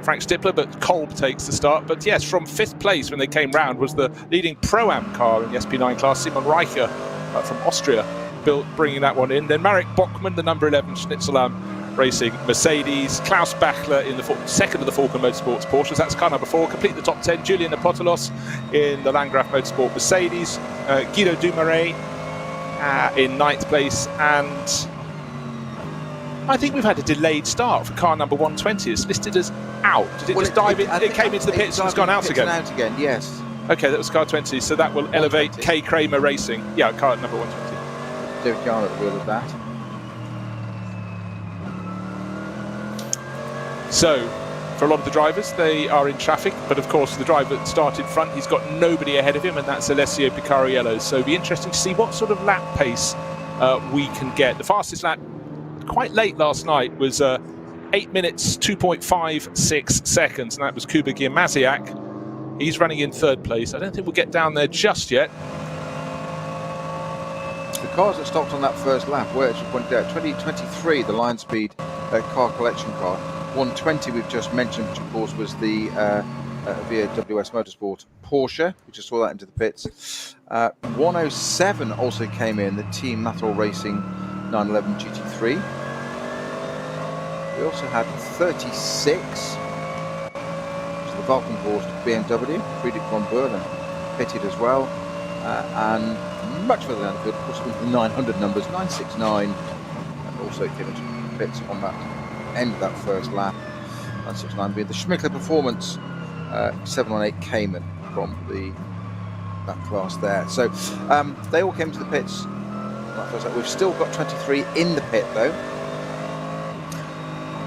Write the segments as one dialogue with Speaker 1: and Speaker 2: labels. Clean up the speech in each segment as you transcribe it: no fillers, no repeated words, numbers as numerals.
Speaker 1: Frank Stippler, but Kolb takes the start. But yes, from 5th place when they came round was the leading Pro-Am car in the SP9 class, Simon Reicher from Austria, bringing that one in. Then Marek Bockmann, the number 11 Schnitzelam Racing Mercedes. Klaus Bachler in the second of the Falcon Motorsports Porsches. That's car number 4. Complete the top 10. Julian Apostolos in the Landgraf Motorsport Mercedes. Guido Dumoulin in 9th place. And I think we've had a delayed start for car number 120. It's listed as out. Did it just dive in? It came into the pits and it's gone out again.
Speaker 2: Out again, yes.
Speaker 1: Okay, that was car 20. So that will elevate K. Kramer Racing. Yeah, car number 120.
Speaker 2: David Yarn at the wheel of that.
Speaker 1: So, for a lot of the drivers, they are in traffic, but of course the driver that started front, he's got nobody ahead of him, and that's Alessio Picariello. So it'll be interesting to see what sort of lap pace we can get. The fastest lap quite late last night was 8 minutes 2.56 seconds, and that was Kuba Giamasiak. He's running in 3rd place. I don't think we'll get down there just yet.
Speaker 2: The cars that stopped on that first lap were, as you pointed out, 2023, the Lion Speed car collection car. 120 we've just mentioned, which of course was the via WS Motorsport Porsche. We just saw that into the pits. 107 also came in, the Team Natal Racing 911 GT3. We also had 36, which is the Valkenhorst BMW. Friedrich von Berlen pitted as well. And much further down the field, of course, with the 900 numbers, 969, and also came into the pits on that end of that first lap. 969 being the Schmickler Performance 718 Cayman from that class there. So they all came to the pits on that first lap. We've still got 23 in the pit though.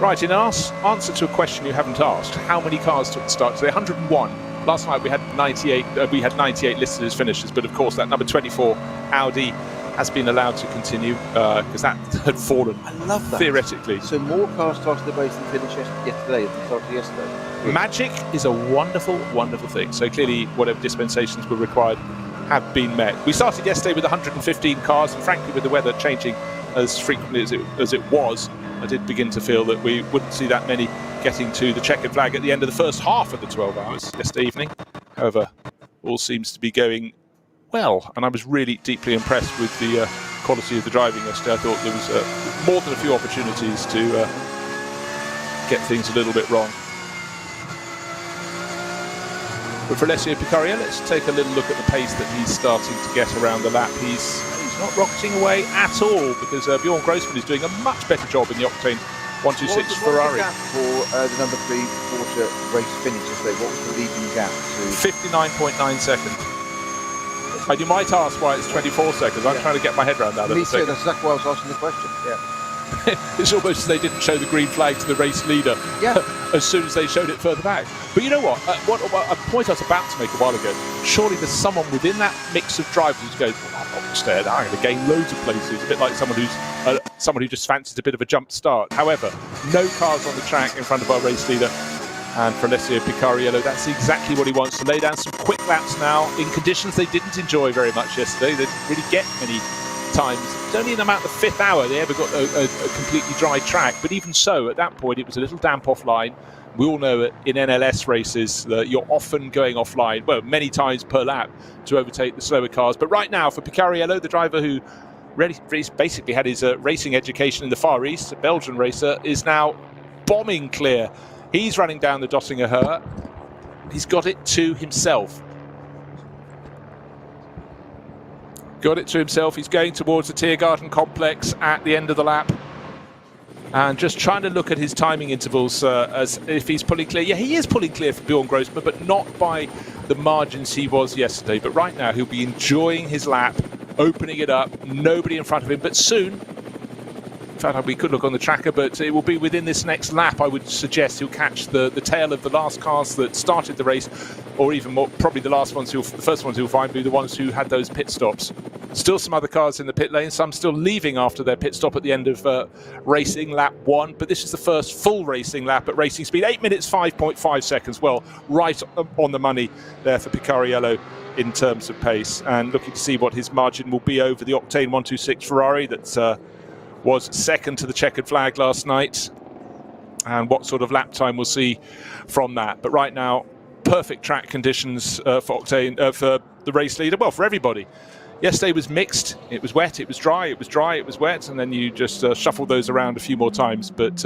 Speaker 1: Right, in answer to a question you haven't asked, how many cars took the start today? 101. Last night we had 98. We had 98 listed as finishers, but of course that number 24 Audi has been allowed to continue because that had fallen.
Speaker 2: I love that.
Speaker 1: Theoretically.
Speaker 2: So more cars started the race than finished yesterday than started yesterday.
Speaker 1: Magic is a wonderful, wonderful thing. So clearly, whatever dispensations were required have been met. We started yesterday with 115 cars, and frankly, with the weather changing as frequently as it was, I did begin to feel that we wouldn't see that many getting to the checkered flag at the end of the first half of the 12 hours yesterday evening. However, all seems to be going well, and I was really deeply impressed with the quality of the driving yesterday. I thought there was more than a few opportunities to get things a little bit wrong. But for Alessio Picariello, let's take a little look at the pace that he's starting to get around the lap. He's not rocketing away at all, because Bjorn Grossman is doing a much better job in the Octane 126 Ferrari.
Speaker 2: What was the gap for the number 3 Porsche race finish yesterday? What was the leading gap to?
Speaker 1: 59.9 seconds. And you might ask why it's 24 seconds. I'm trying to get my head around that.
Speaker 2: Me too, that's exactly why I was asking the question. Yeah.
Speaker 1: It's almost as they didn't show the green flag to the race leader as soon as they showed it further back. But you know what? A point I was about to make a while ago, surely there's someone within that mix of drivers who goes, well, I'm not scared, I'm going to gain loads of places. A bit like someone who just fancies a bit of a jump start. However, no cars on the track in front of our race leader. And for Alessio Picariello, that's exactly what he wants, to lay down some quick laps now in conditions they didn't enjoy very much yesterday. They didn't really get many times. It's only in about the 5th hour they ever got a completely dry track, but even so, at that point it was a little damp offline. We all know that in NLS races that you're often going offline, well, many times per lap to overtake the slower cars. But right now for Picariello, the driver who really basically had his racing education in the Far East, a Belgian racer, is now bombing clear. He's running down the Dottinger Höhe. He's got it to himself. Got it to himself. He's going towards the Tiergarten complex at the end of the lap. And just trying to look at his timing intervals as if he's pulling clear. Yeah, he is pulling clear for Bjorn Grossman, but not by the margins he was yesterday. But right now, he'll be enjoying his lap, opening it up. Nobody in front of him, but soon. In fact, we could look on the tracker, but it will be within this next lap, I would suggest, he'll catch the tail of the last cars that started the race, or even more, probably the first ones he'll find will be the ones who had those pit stops. Still some other cars in the pit lane, some still leaving after their pit stop at the end of racing, lap 1, but this is the first full racing lap at racing speed, 8 minutes 5.5 seconds, well, right on the money there for Picariello in terms of pace, and looking to see what his margin will be over the Octane 126 Ferrari that was second to the checkered flag last night. and what sort of lap time we'll see from that. But right now, perfect track conditions for Octane, for the race leader, well, for everybody. Yesterday was mixed. It was wet, it was dry, it was dry, it was wet, and then you just shuffle those around a few more times. But